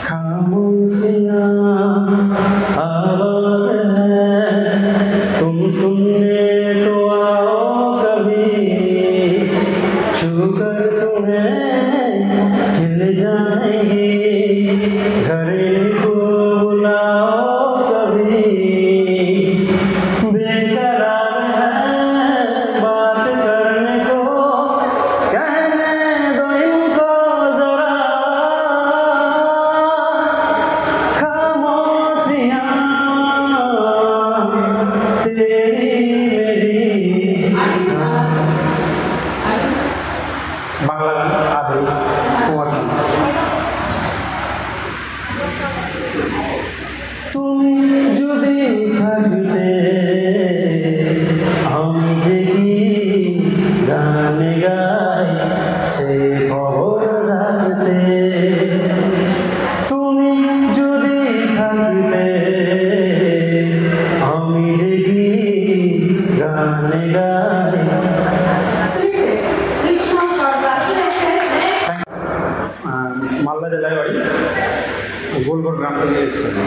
खामोशियाँ आवाज़ है, तुम सुनने तो आओ कभी, छूकर तुम्हें खिल जाएंगी, घर इनको बुलाओ कभी। बेकरार है बात करने को, कहने दो इनको जरा, खामोशियाँ तेरी मेरी। बांग्ला गान आदि कुंवर তুমি যদি থাকতে আমি যে কি গান গাই সে খবর রাখতে, তুমি যদি থাকতে আমি যে কি গান গাই। মালদা জেলায় বাড়ি, গোলগড় গ্রাম থেকে এসেছে।